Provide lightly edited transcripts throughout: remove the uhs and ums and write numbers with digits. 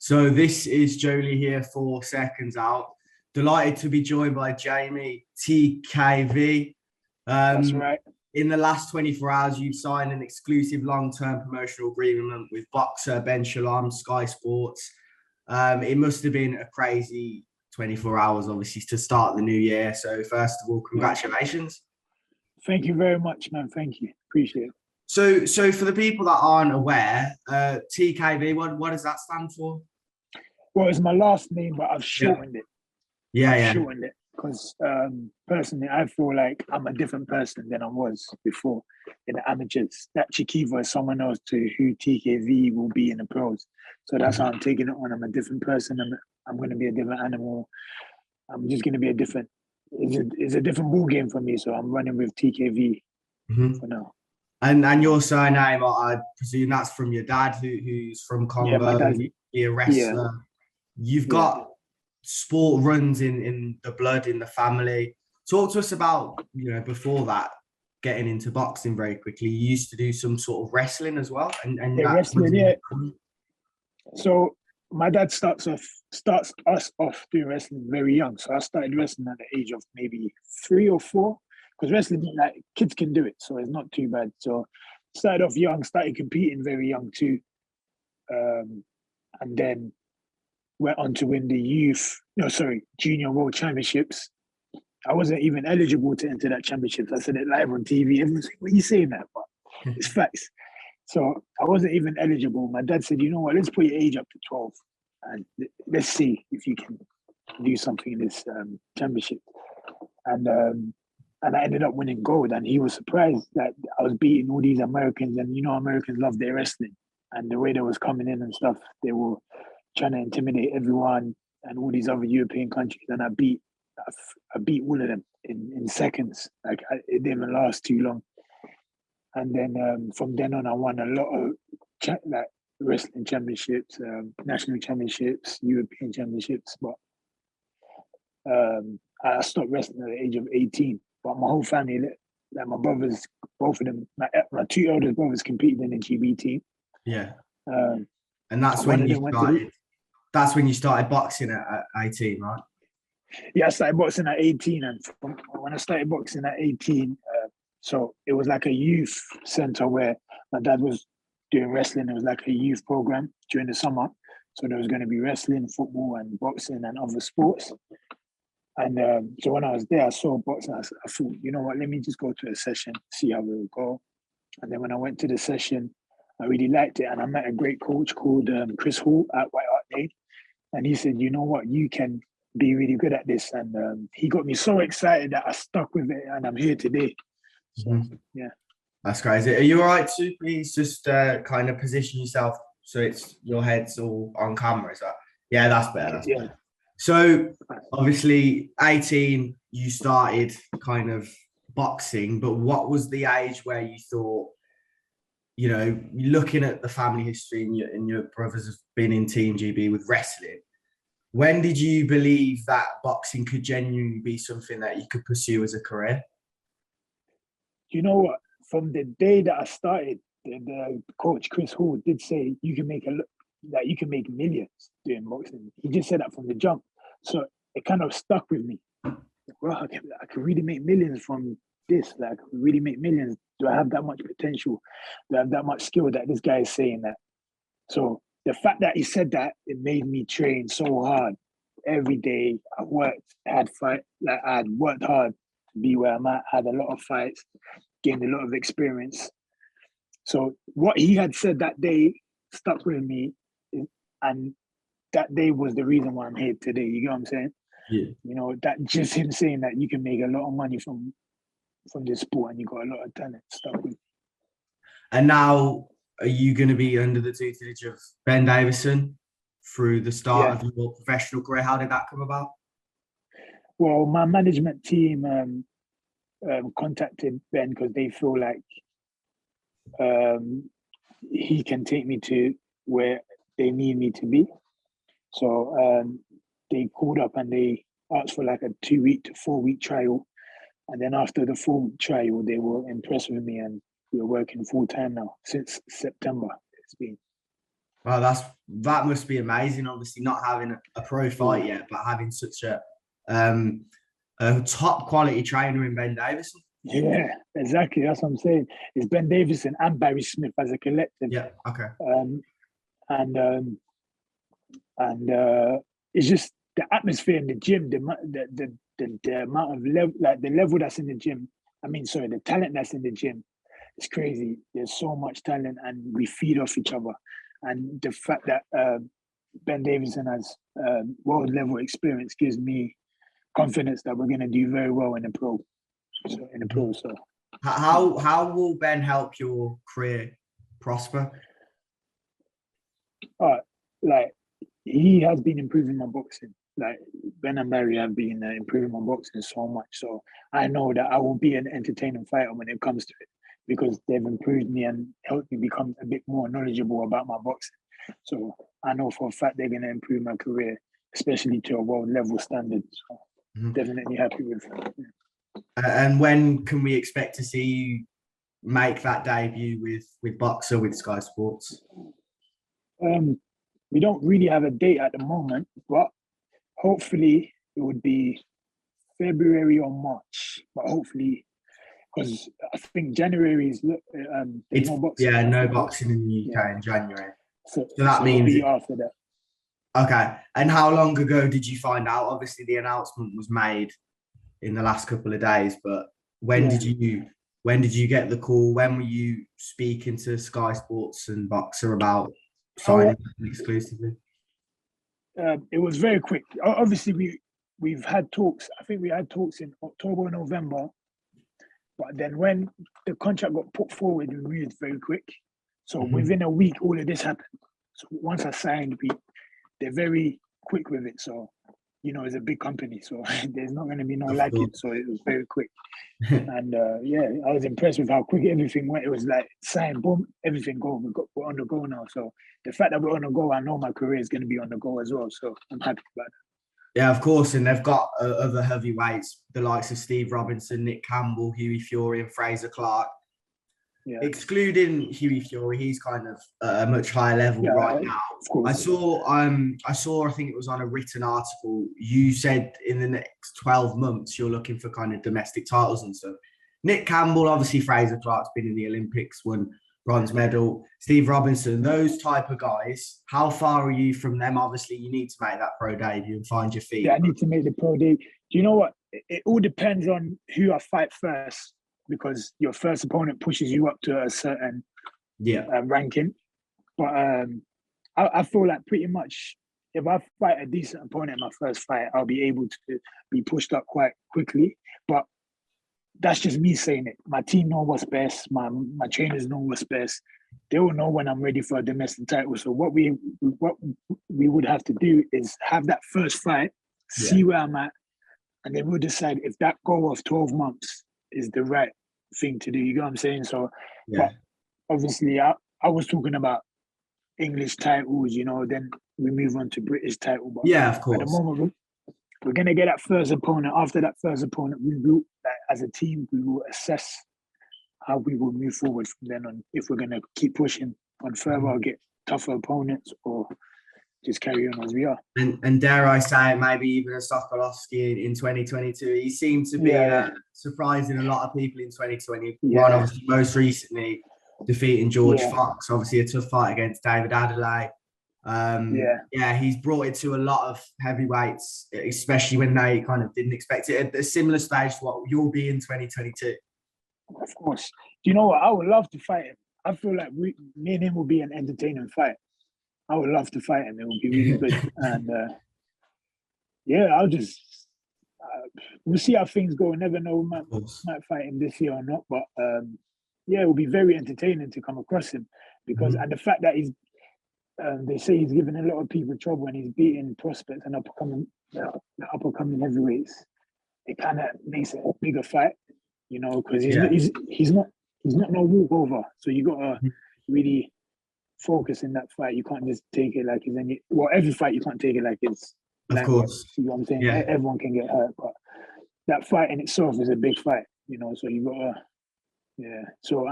So this is Joe Leigh here for Seconds Out. Delighted to be joined by Jeamie TKV. That's right. In the last 24 hours, you've signed an exclusive long-term promotional agreement with BOXXER, Ben Shalom, Sky Sports. It must have been a crazy 24 hours, obviously, to start the new year. So first of all, congratulations. Thank you very much, man. Thank you. Appreciate it. So for the people that aren't aware, TKV, what does that stand for? Well, it's my last name, but I've shortened it. I've shortened it because personally, I feel like I'm a different person than I was before in the amateurs. That Chikiva is someone else to who TKV will be in the pros. So that's how I'm taking it on. I'm a different person. I'm going to be a different animal. I'm just going to be a different. It's a different ball game for me. So I'm running with TKV for now. And your surname, I presume that's from your dad, who's from Congo. Yeah, my dad. Be a wrestler. Yeah. You've got sport runs in the blood, in the family. Talk to us about, before that, getting into boxing very quickly. You used to do some sort of wrestling as well. And wrestling, yeah. So my dad starts us off doing wrestling very young. So I started wrestling at the age of maybe 3 or 4. Because wrestling, like, kids can do it, so it's not too bad. So started off young, started competing very young too. And then went on to win the junior world championships. I wasn't even eligible to enter that championship. I said it live on TV. Everyone's like, what are you saying that? But it's facts. So I wasn't even eligible. My dad said, you know what, let's put your age up to 12 and let's see if you can do something in this championship. And I ended up winning gold, and he was surprised that I was beating all these Americans. And Americans love their wrestling, and the way they was coming in and stuff, they were trying to intimidate everyone and all these other European countries. And I beat all of them in seconds. Like, it didn't even last too long. And then from then on, I won a lot of wrestling championships, national championships, European championships. But I stopped wrestling at the age of 18. But my whole family, like my brothers, both of them, my 2 eldest brothers competed in the GB team. Yeah. And that's when you started. That's when you started boxing at 18, right? Yeah, I started boxing at 18, and when I started boxing at 18, so it was like a youth center where my dad was doing wrestling. It was like a youth program during the summer. So there was going to be wrestling, football, and boxing and other sports. And so when I was there, I saw boxing. I thought, you know what, let me just go to a session, see how it will go. And then when I went to the session, I really liked it. And I met a great coach called Chris Hall at White Hart Lane. And he said, you know what, you can be really good at this. And he got me so excited that I stuck with it, and I'm here today. So, yeah. That's crazy. Are you all right to please just kind of position yourself so it's your head's all on camera? Is that? Yeah, that's better. That's better. So obviously 18, you started kind of boxing, but what was the age where you thought, looking at the family history and your brothers have been in Team GB with wrestling, when did you believe that boxing could genuinely be something that you could pursue as a career? You know what? From the day that I started, the coach Chris Hall did say you can make millions doing boxing. He just said that from the jump. So it kind of stuck with me. Well, I can really make millions from this. Like, I can really make millions. Do I have that much potential? Do I have that much skill that this guy is saying that? So the fact that he said that, it made me train so hard. Every day I had worked hard to be where I'm at, had a lot of fights, gained a lot of experience. So what he had said that day stuck with me, and that day was the reason why I'm here today. You get what I'm saying? Yeah. That just him saying that you can make a lot of money from this sport and you got a lot of talent stuck with me. And now, are you going to be under the tutelage of Ben Davison through the start of your professional career? How did that come about? Well, my management team contacted Ben because they feel like he can take me to where they need me to be. So they called up and they asked for like a 2-week to 4-week trial. And then after the 4-week trial, they were impressed with me, and we're working full time now since September. It's been. Well, that must be amazing. Obviously, not having a pro fight yet, but having such a top quality trainer in Ben Davison. Yeah, exactly. That's what I'm saying. It's Ben Davison and Barry Smith as a collective. Yeah. Okay. And it's just the atmosphere in the gym, the amount of level, like the level that's in the gym. I mean, sorry, the talent that's in the gym. It's crazy. There's so much talent, and we feed off each other. And the fact that Ben Davison has world level experience gives me confidence that we're going to do very well in the pro. So how will Ben help your career prosper? Like he has been improving my boxing. Like Ben and Barry have been improving my boxing so much. So I know that I will be an entertaining fighter when it comes to it, because they've improved me and helped me become a bit more knowledgeable about my boxing. So I know for a fact they're going to improve my career, especially to a world level standard. So definitely happy with it. And when can we expect to see you make that debut with BOXXER with Sky Sports? We don't really have a date at the moment, but hopefully it would be February or March. But hopefully, because I think January is there's no boxing. Yeah, no boxing in the UK in January. So that means it'll be after that. Okay. And how long ago did you find out? Obviously, the announcement was made in the last couple of days, but when did you get the call? When were you speaking to Sky Sports and BOXXER about signing exclusively? It was very quick. Obviously, we've had talks. I think we had talks in October, November. But then when the contract got put forward, we moved very quick. So within a week, all of this happened. So once I signed, they're very quick with it. So, it's a big company. So there's not going to be no lagging. So it was very quick. And I was impressed with how quick everything went. It was like sign, boom, everything go. We're on the go now. So the fact that we're on the go, I know my career is going to be on the go as well. So I'm happy about that. Yeah, of course. And they've got other heavyweights, the likes of Steve Robertson, Nick Campbell, Hughie Fury, and Fraser Clark. Yeah. Excluding Hughie Fury, he's kind of a much higher level right now. Of course. I saw, I think it was on a written article, you said in the next 12 months, you're looking for kind of domestic titles and stuff. Nick Campbell, obviously Fraser Clark's been in the Olympics, won bronze medal. Steve Robinson, those type of guys, how far are you from them? Obviously, you need to make that pro debut and find your feet. Yeah, I need to make the pro debut. Do you know what? It all depends on who I fight first, because your first opponent pushes you up to a certain ranking. But I feel like pretty much if I fight a decent opponent in my first fight, I'll be able to be pushed up quite quickly. But that's just me saying it. My team know what's best. My trainers know what's best. They will know when I'm ready for a domestic title. So what we would have to do is have that first fight, see where I'm at, and then we'll decide if that goal of 12 months is the right thing to do. You get what I'm saying? So, but obviously, I was talking about English titles, then we move on to British title. But of course. At the moment, we're going to get that first opponent. After that first opponent, we will, as a team, we will assess how we will move forward from then on. If we're going to keep pushing on further or get tougher opponents, or just carry on as we are. And dare I say it, maybe even a Stockpolowski in 2022. He seemed to be surprising a lot of people in 2021. Obviously, most recently defeating George Fox. Obviously, a tough fight against David Adelaide. He's brought it to a lot of heavyweights, especially when they kind of didn't expect it. At a similar stage to what you'll be in 2022. Of course. Do you know what? I would love to fight him. I feel like me and him will be an entertaining fight. I would love to fight him. It would be really good. And I'll just we'll see how things go. Never know, might fight him this year or not. But it will be very entertaining to come across him, because and the fact that he's they say he's giving a lot of people trouble and he's beating prospects and up and coming heavyweights. It kind of makes it a bigger fight, because he's not no walkover. So you gotta really focus in that fight. You can't just take it like it's any. Well, every fight you can't take it like it's. Of course. You know what I'm saying? Yeah. Everyone can get hurt, but that fight in itself is a big fight. So you gotta. Yeah. So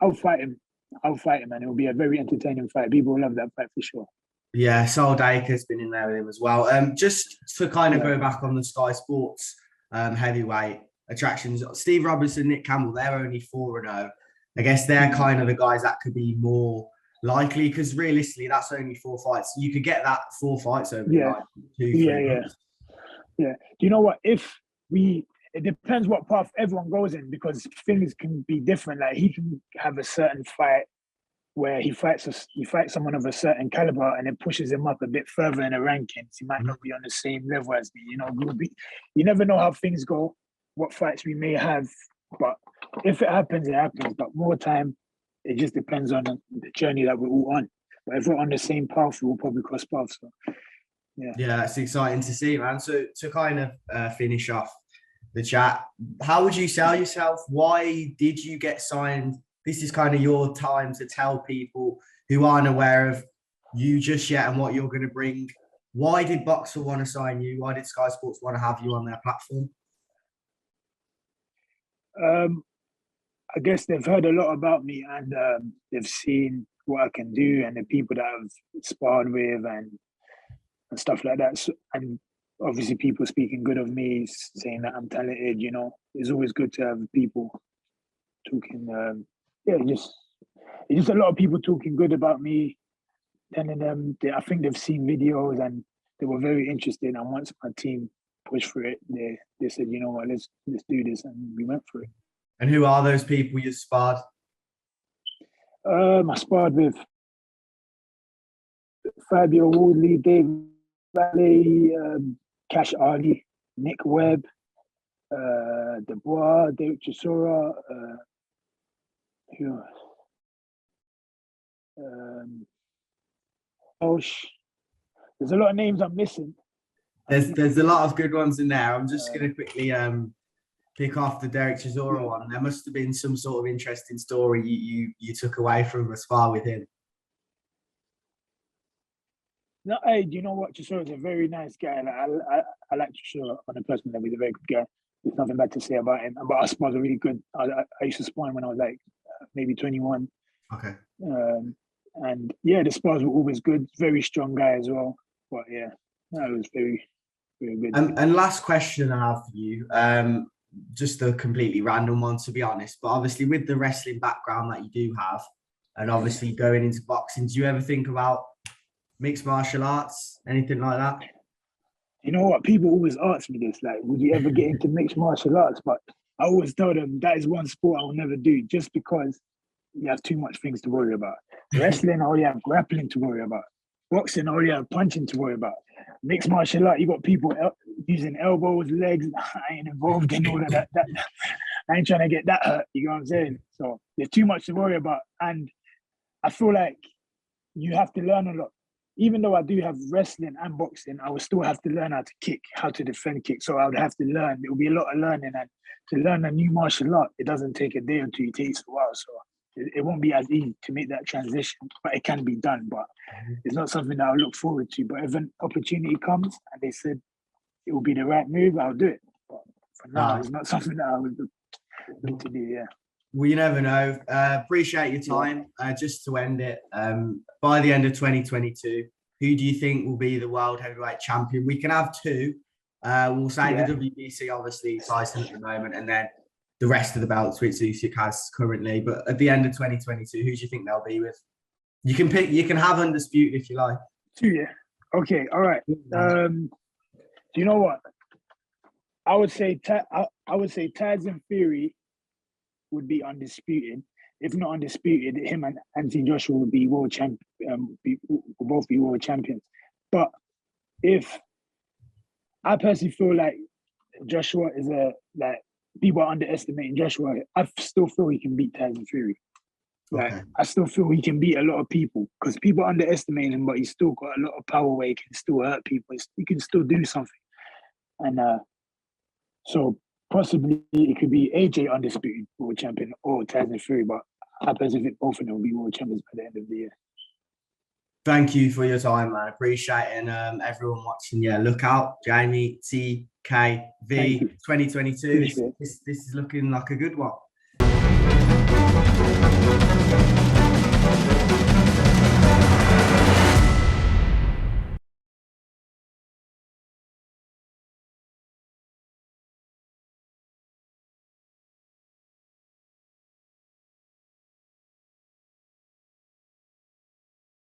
I'll fight him. I'll fight him, and it'll be a very entertaining fight. People will love that fight for sure. Yeah, Sol Dacre's been in there with him as well. Just to kind of go back on the Sky Sports heavyweight attractions, Steve Robertson, Nick Campbell, they're only 4-0. I guess they're kind of the guys that could be more likely, because realistically, that's only 4 fights. You could get that 4 fights over like 2-3 months. Yeah. Do you know what? It depends what path everyone goes in, because things can be different. Like, he can have a certain fight where he fights someone of a certain caliber, and it pushes him up a bit further in the rankings. He might not be on the same level as me. You never know how things go, what fights we may have. But if it happens, it happens. But more time, it just depends on the journey that we're all on. But if we're on the same path, we'll probably cross paths. So, yeah, it's exciting to see, man. So to kind of finish off the chat, how would you sell yourself? Why did you get signed? This is kind of your time to tell people who aren't aware of you just yet and what you're going to bring. Why did BOXXER want to sign you? Why did Sky Sports want to have you on their platform? I guess they've heard a lot about me, and they've seen what I can do and the people that I've sparred with and stuff like that. So, and obviously people speaking good of me, saying that I'm talented, It's always good to have people talking, just a lot of people talking good about me, telling them I think they've seen videos and they were very interested. And once my team pushed for it, they said, you know what, let's do this, and we went for it. And who are those people you sparred? I sparred with 5-year Woodley, Dave Valley, Cash Ali, Nick Webb, Dubois, David Chisora, there's a lot of names I'm missing. There's a lot of good ones in there. I'm just going to quickly pick off the Derek Chisora one. There must have been some sort of interesting story you took away from a spar with him. No, hey, do you know what? Chisora's a very nice guy. I like Chisora on a personal level. He's a very good guy. There's nothing bad to say about him. But our spars are really good. I used to spar him when I was like maybe 21. Okay. And yeah, the spars were always good. Very strong guy as well. But yeah, that was very, very good. And last question I have for you, just a completely random one, to be honest. But obviously, with the wrestling background that you do have, and obviously going into boxing, do you ever think about mixed martial arts, anything like that? You know what? People always ask me this, like, would you ever get into mixed martial arts? But I always tell them that is one sport I will never do, just because you have too much things to worry about. Wrestling, I already have grappling to worry about. Boxing, I already have punching to worry about. Mixed martial art, you got people using elbows, legs. I ain't involved in all of that. I ain't trying to get that hurt. You know what I'm saying? So there's too much to worry about. And I feel like you have to learn a lot. Even though I do have wrestling and boxing, I would still have to learn how to kick, how to defend kick. So I would have to learn. It will be a lot of learning. And to learn a new martial art, it doesn't take a day or two. It takes a while. So it won't be as easy to make that transition, but it can be done. But it's not something that I look forward to. But if an opportunity comes and they said it will be the right move, I'll do it. But for now, it's not something that I would look to do, yeah. Well, you never know. Appreciate your time. Just to end it, by the end of 2022, who do you think will be the world heavyweight champion? We can have two. We'll say the WBC, obviously, Tyson at the moment, and then the rest of the belts which Usyk has currently. But at the end of 2022, who do you think they'll be with? You can pick. You can have undisputed if you like. Two, yeah. Okay. All right. Do you know what? I would say Tyson Fury would be undisputed. If not undisputed, him and Anthony Joshua would be world champ. Will both be world champions. But if I personally feel like Joshua is people are underestimating Joshua, I still feel he can beat Tyson Fury. I still feel he can beat a lot of people because people underestimate him, but he's still got a lot of power where he can still hurt people. He can still do something. And so possibly it could be AJ undisputed world champion or Tyson Fury, but I personally think both of them will be world champions by the end of the year. Thank you for your time, man. Appreciate it. And everyone watching, look out. Jeamie TKV 2022. This is looking like a good one.